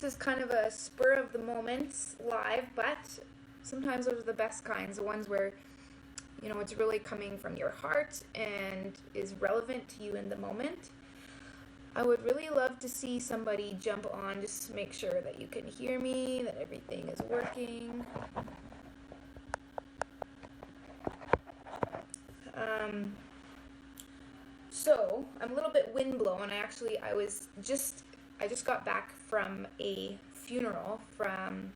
this is kind of a spur of the moments live, but sometimes those are the best kinds, the ones where, it's really coming from your heart and is relevant to you in the moment. I would really love to see somebody jump on just to make sure that you can hear me, that everything is working. So I'm a little bit windblown. I just got back from a funeral from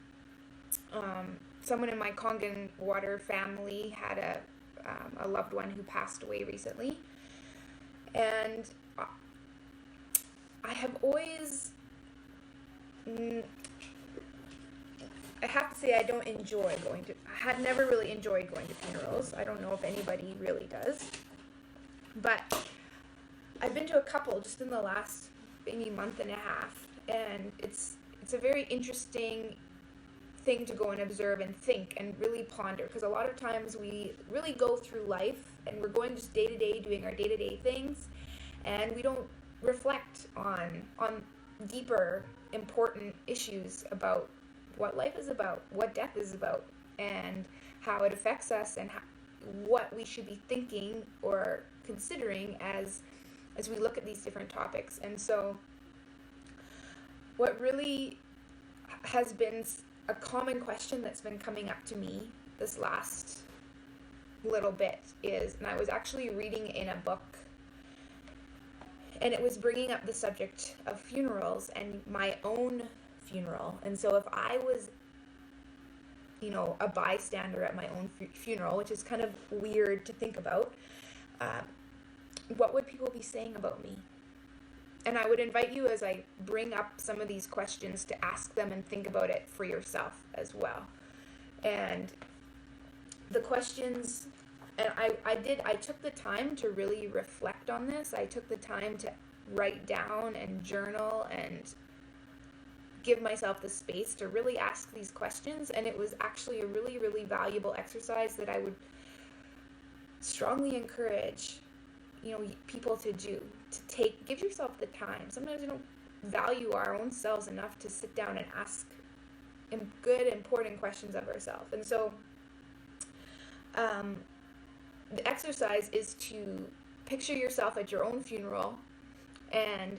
someone in my Kangen Water family had a loved one who passed away recently, and I have always, I have to say I had never really enjoyed going to funerals. I don't know if anybody really does, but I've been to a couple just in the last maybe month and a half, and it's a very interesting thing to go and observe and think and really ponder, because a lot of times we really go through life and we're going just day to day doing our day-to-day things, and we don't reflect on deeper important issues about what life is about, what death is about, and how it affects us, and what we should be thinking or considering as we look at these different topics. And so what really has been a common question that's been coming up to me this last little bit is, and I was actually reading in a book, and it was bringing up the subject of funerals and my own funeral. And so if I was, a bystander at my own funeral, which is kind of weird to think about, what would people be saying about me? And I would invite you, as I bring up some of these questions, to ask them and think about it for yourself as well. And the questions, and I took the time to really reflect on this. I took the time to write down and journal and give myself the space to really ask these questions. And it was actually a really, really valuable exercise that I would strongly encourage people to do, give yourself the time. Sometimes we don't value our own selves enough to sit down and ask good, important questions of ourselves. And so the exercise is to picture yourself at your own funeral and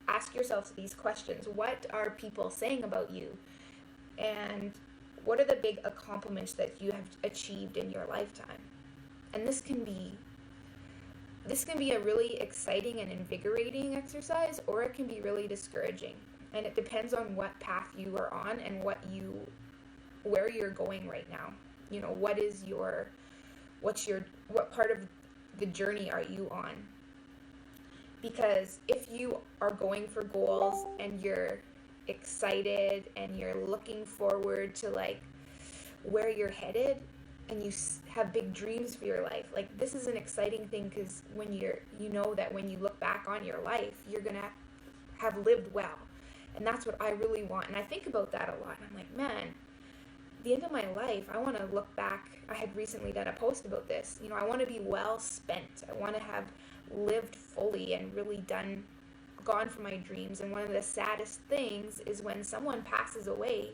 ask yourself these questions. What are people saying about you? And what are the big accomplishments that you have achieved in your lifetime? And this can be a really exciting and invigorating exercise, or it can be really discouraging. And it depends on what path you are on and where you're going right now. What part of the journey are you on? Because if you are going for goals and you're excited and you're looking forward to where you're headed, and you have big dreams for your life, this is an exciting thing, because when when you look back on your life, you're gonna have lived well. And that's what I really want. And I think about that a lot. And I'm like, man, at the end of my life, I want to look back. I had recently done a post about this. I want to be well spent. I want to have lived fully and really gone for my dreams. And one of the saddest things is when someone passes away,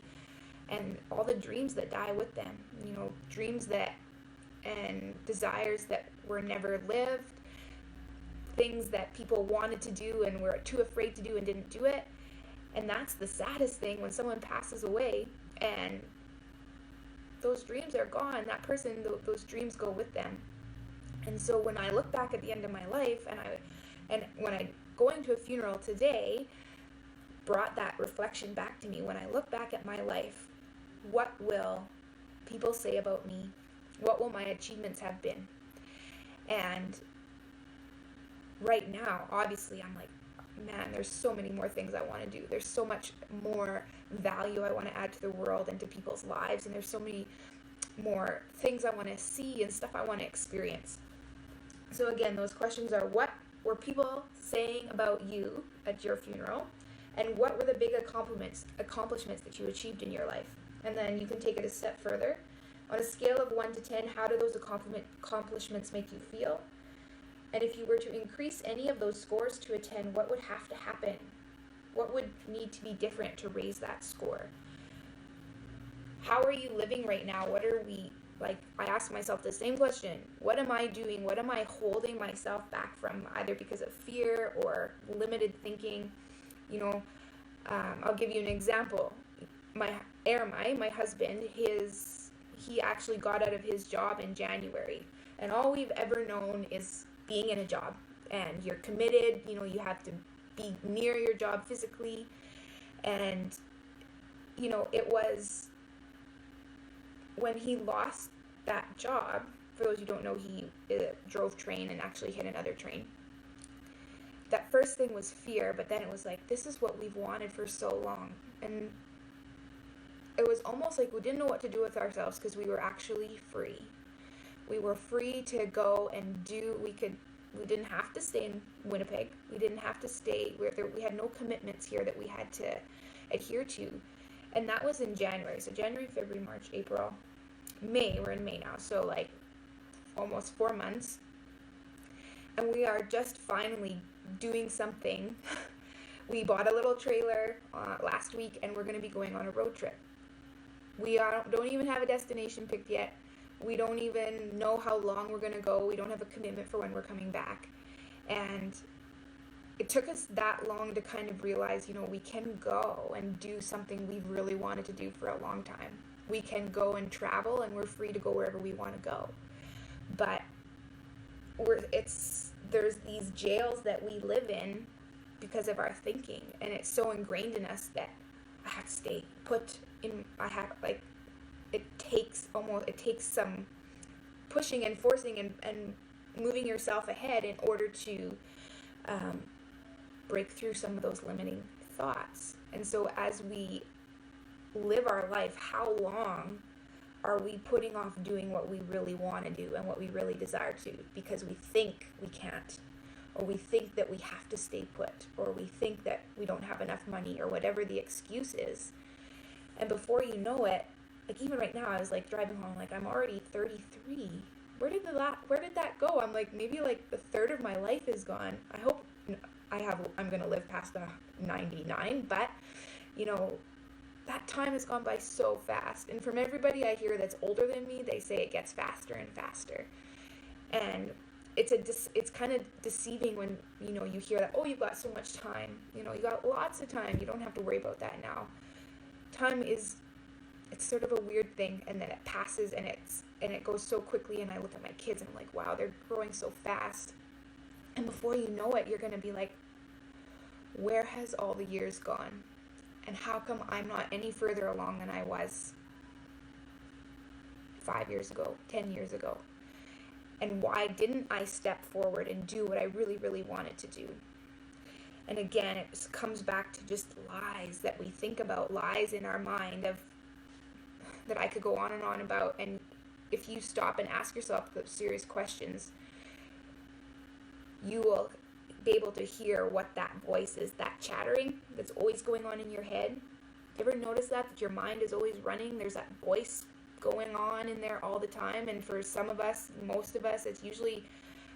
and all the dreams that die with them, dreams and desires that were never lived, things that people wanted to do and were too afraid to do and didn't do it. And that's the saddest thing, when someone passes away and those dreams are gone. That person, those dreams go with them. And so when I look back at the end of my life, and when I going to a funeral today brought that reflection back to me. When I look back at my life, what will people say about me? What will my achievements have been? And right now, obviously, I'm like, man, there's so many more things I want to do. There's so much more value I want to add to the world and to people's lives. And there's so many more things I want to see and stuff I want to experience. So again, those questions are, what were people saying about you at your funeral? And what were the big accomplishments that you achieved in your life? And then you can take it a step further. On a scale of 1 to 10, how do those accomplishments make you feel? And if you were to increase any of those scores to a 10, what would have to happen? What would need to be different to raise that score? How are you living right now? What are we, like, I ask myself the same question. What am I doing? What am I holding myself back from, either because of fear or limited thinking? You know, I'll give you an example. My husband, he actually got out of his job in January. And all we've ever known is being in a job. And you're committed, you know, you have to be near your job physically. And, you know, it was when he lost that job, for those who don't know, he drove train and actually hit another train. That first thing was fear, but then it was like, this is what we've wanted for so long. And it was almost like we didn't know what to do with ourselves because we were actually free. We were free to go and do, we didn't have to stay in Winnipeg. We didn't have to stay, we had no commitments here that we had to adhere to. And that was in January. So January, February, March, April, May. We're in May now. So like almost 4 months. And we are just finally doing something. We bought a little trailer last week, and we're going to be going on a road trip. We don't even have a destination picked yet. We don't even know how long we're going to go. We don't have a commitment for when we're coming back. And it took us that long to kind of realize, you know, we can go and do something we've really wanted to do for a long time. We can go and travel, and we're free to go wherever we want to go. But there's these jails that we live in because of our thinking, and it's so ingrained in us that I have to stay put in. It takes some pushing and forcing and moving yourself ahead in order to break through some of those limiting thoughts. And so as we live our life, how long are we putting off doing what we really want to do and what we really desire to because we think we can't, or we think that we have to stay put, or we think that we don't have enough money, or whatever the excuse is. And before you know it, like even right now, I was like driving home, like I'm already 33. Where did that go? I'm like, maybe like a third of my life is gone. I hope I'm going to live past the 99, but you know, that time has gone by so fast. And from everybody I hear that's older than me, they say it gets faster and faster. And it's kind of deceiving when, you know, you hear that, oh, you've got so much time. You know, you got lots of time. You don't have to worry about that now. Time it's sort of a weird thing, and then it passes and it goes so quickly, and I look at my kids and I'm like, wow, they're growing so fast. And before you know it, you're going to be like, where has all the years gone? And how come I'm not any further along than I was 5 years ago, 10 years ago? And why didn't I step forward and do what I really, really wanted to do? And again, it just comes back to just lies that we think about, lies in our mind that I could go on and on about. And if you stop and ask yourself those serious questions, you will be able to hear what that voice is, that chattering that's always going on in your head. You ever notice that your mind is always running? There's that voice going on in there all the time, and for some of us, most of us, it's usually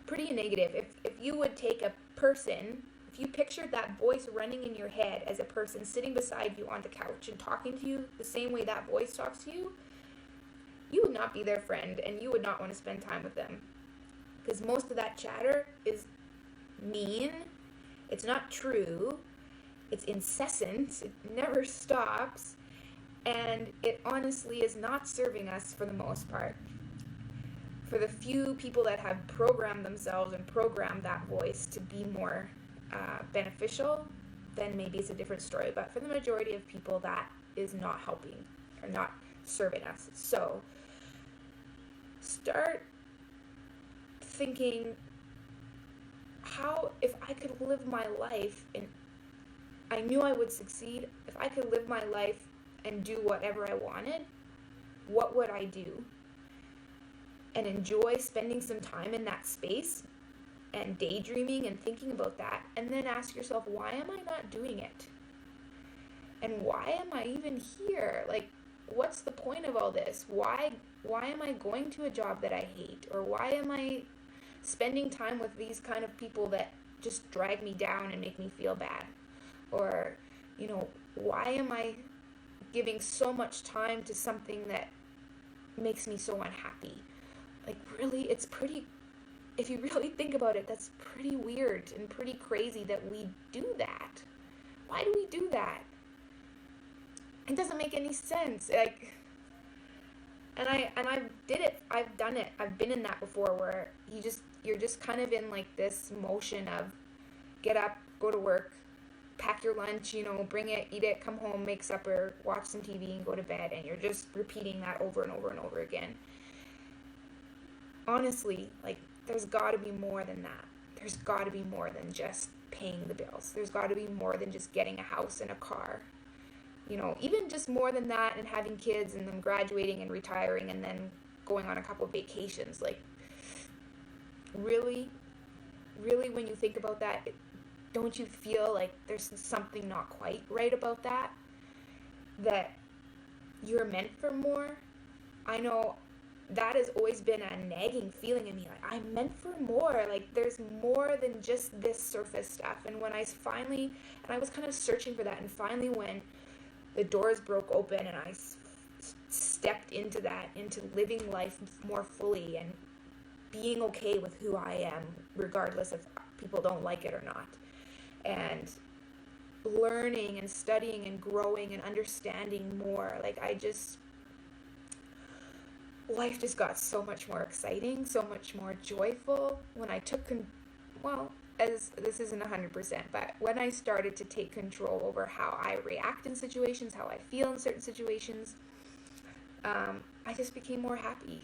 pretty negative. If you would take a person, if you pictured that voice running in your head as a person sitting beside you on the couch and talking to you the same way that voice talks to you, you would not be their friend, and you would not want to spend time with them, because most of that chatter is mean, it's not true, it's incessant, it never stops, and it honestly is not serving us for the most part. For the few people that have programmed themselves and programmed that voice to be more beneficial, then maybe it's a different story. But for the majority of people, that is not helping or not serving us. So start thinking, how, if I could live my life and I knew I would succeed, if I could live my life and do whatever I wanted, what would I do? And enjoy spending some time in that space and daydreaming and thinking about that, and then ask yourself, why am I not doing it? And why am I even here? Like, what's the point of all this? Why am I going to a job that I hate? Or why am I spending time with these kind of people that just drag me down and make me feel bad? Or Why am I giving so much time to something that makes me so unhappy? Like, really, it's pretty, if you really think about it, that's pretty weird and pretty crazy that we do that. Why do we do that? It doesn't make any sense. Like, and I did it. I've done it. I've been in that before, where you're just kind of in like this motion of get up, go to work, pack your lunch, bring it, eat it, come home, make supper, watch some TV, and go to bed. And you're just repeating that over and over and over again. Honestly, like, there's got to be more than that. There's got to be more than just paying the bills. There's got to be more than just getting a house and a car. Even just more than that, and having kids and them graduating and retiring and then going on a couple of vacations. Like, really, really, when you think about that, don't you feel like there's something not quite right about that? That you're meant for more? I know that has always been a nagging feeling in me. Like, I'm meant for more. Like, there's more than just this surface stuff. And when I was kind of searching for that, and finally when the doors broke open and I stepped into that, into living life more fully and being okay with who I am, regardless if people don't like it or not, and learning and studying and growing and understanding more, like, life just got so much more exciting, so much more joyful when I took as this isn't 100%, but when I started to take control over how I react in situations, how I feel in certain situations, I just became more happy,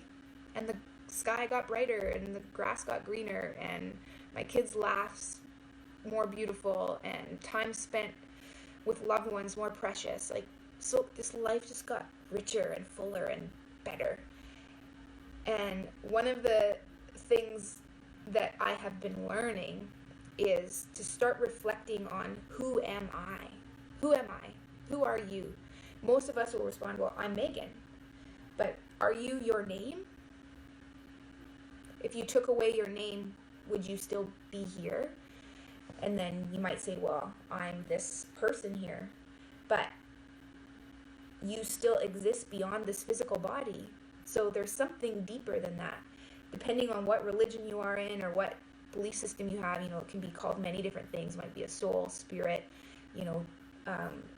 and the sky got brighter, and the grass got greener, and my kids' laughs more beautiful, and time spent with loved ones more precious. Like, so this life just got richer and fuller and better. And one of the things that I have been learning is to start reflecting on, who am I? Who am I? Who are you? Most of us will respond, well, I'm Megan. But are you your name? If you took away your name, would you still be here? And then you might say, well, I'm this person here. But you still exist beyond this physical body. So there's something deeper than that. Depending on what religion you are in or what belief system you have, it can be called many different things. It might be a soul, spirit,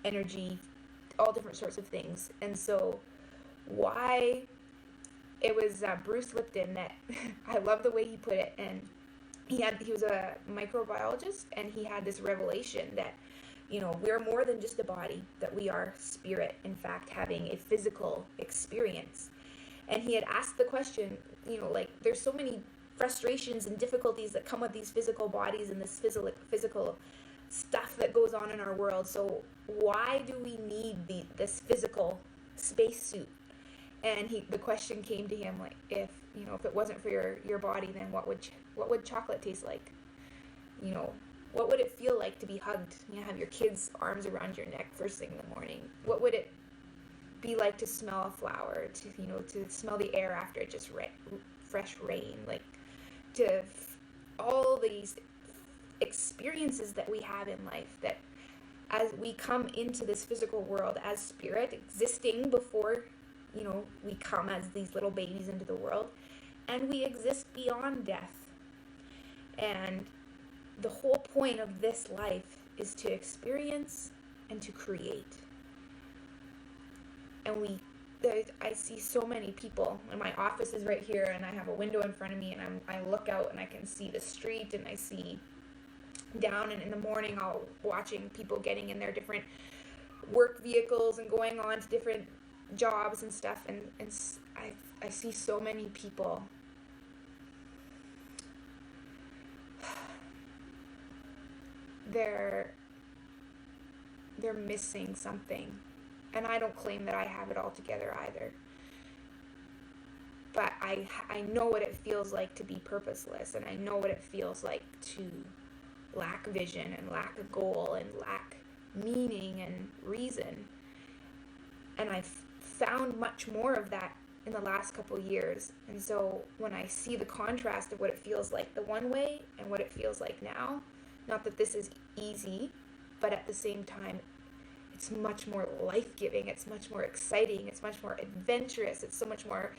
energy, all different sorts of things. And so it was Bruce Lipton that, I love the way he put it, and he was a microbiologist, and he had this revelation that, we're more than just a body, that we are spirit, in fact, having a physical experience. And he had asked the question, there's so many frustrations and difficulties that come with these physical bodies and this physical stuff that goes on in our world. So why do we need this physical spacesuit? And the question came to him, like, if it wasn't for your body, then what would chocolate taste like? What would it feel like to be hugged? Have your kids' arms around your neck first thing in the morning. What would it be like to smell a flower? To smell the air after it just fresh rain, like, to all these experiences that we have in life, that as we come into this physical world as spirit, existing before we come as these little babies into the world, and we exist beyond death. And the whole point of this life is to experience and to create. And I see so many people, and my office is right here, and I have a window in front of me, and I look out and I can see the street, and I see down, and in the morning I'll watching people getting in their different work vehicles and going on to different jobs and stuff, and I see so many people they're missing something. And I don't claim that I have it all together either. But I know what it feels like to be purposeless, and I know what it feels like to lack vision and lack a goal and lack meaning and reason. And I've found much more of that in the last couple years. And so when I see the contrast of what it feels like the one way and what it feels like now, not that this is easy, but at the same time, it's much more life-giving, it's much more exciting, it's much more adventurous, it's so much more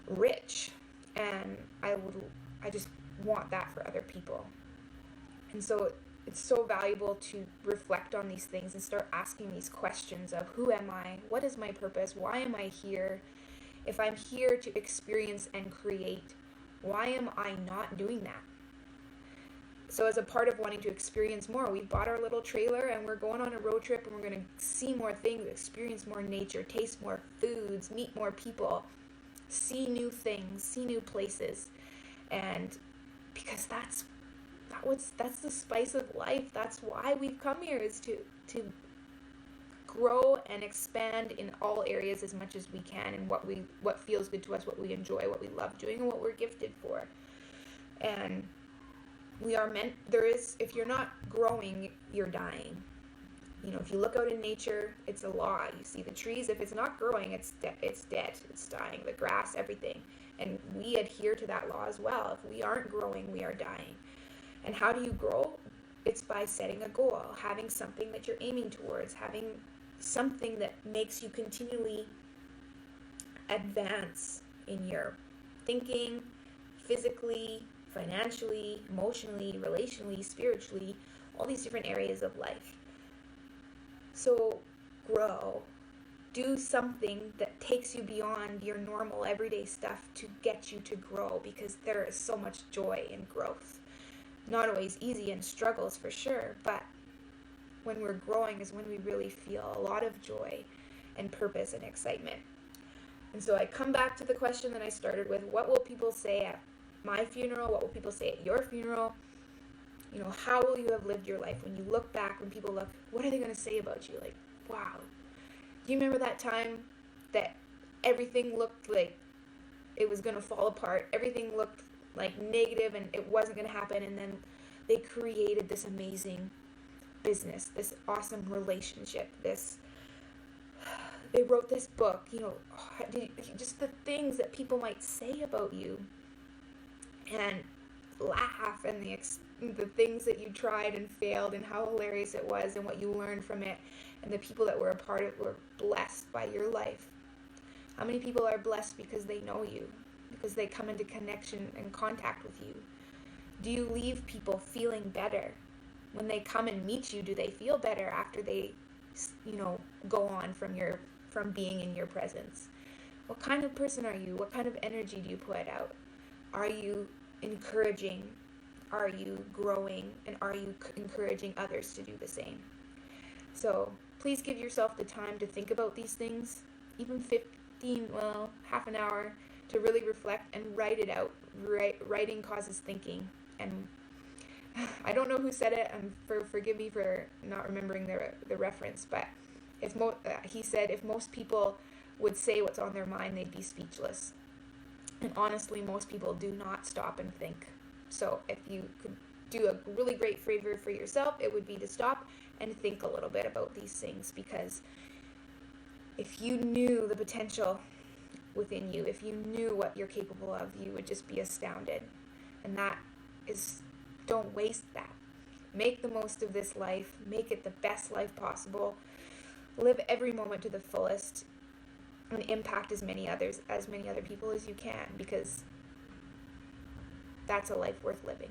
rich. And I just want that for other people. And so it's so valuable to reflect on these things and start asking these questions of, who am I? What is my purpose? Why am I here? If I'm here to experience and create, why am I not doing that? So as a part of wanting to experience more, we bought our little trailer and we're going on a road trip, and we're going to see more things, experience more nature, taste more foods, meet more people, see new things, see new places. And because that's the spice of life. That's why we've come here, is to grow and expand in all areas as much as we can, and what feels good to us, what we enjoy, what we love doing, and what we're gifted for. And we are meant, if you're not growing, you're dying. If you look out in nature, it's a law. You see the trees, if it's not growing, it's dead, it's dying. The grass, everything. And we adhere to that law as well. If we aren't growing, we are dying. And how do you grow? It's by setting a goal, having something that you're aiming towards, having something that makes you continually advance in your thinking, physically, financially, emotionally, relationally, spiritually, all these different areas of life. So grow. Do something that takes you beyond your normal everyday stuff to get you to grow, because there is so much joy in growth. Not always easy, and struggles for sure, but when we're growing is when we really feel a lot of joy and purpose and excitement. And so I come back to the question that I started with: what will people say at my funeral? What will people say at your funeral? How will you have lived your life? When you look back, when people look, what are they going to say about you? Like, wow, do you remember that time that everything looked like it was going to fall apart? Everything looked like negative and it wasn't going to happen, and then they created this amazing business, this awesome relationship, they wrote this book, just the things that people might say about you, and laugh, and the things that you tried and failed, and how hilarious it was, and what you learned from it, and the people that were a part of it were blessed by your life. How many people are blessed because they know you, because they come into connection and contact with you? Do you leave people feeling better? When they come and meet you, do they feel better after they, go on from being in your presence? What kind of person are you? What kind of energy do you put out? Are you encouraging? Are you growing? And are you encouraging others to do the same? So please give yourself the time to think about these things, even half an hour, to really reflect and write it out. Writing causes thinking. And I don't know who said it, and forgive me for not remembering the reference, but he said if most people would say what's on their mind, they'd be speechless. And honestly, most people do not stop and think. So if you could do a really great favor for yourself, it would be to stop and think a little bit about these things, because if you knew the potential within you, if you knew what you're capable of, you would just be astounded. And don't waste that. Make the most of this life. Make it the best life possible. Live every moment to the fullest, and impact as many other people as you can, because that's a life worth living.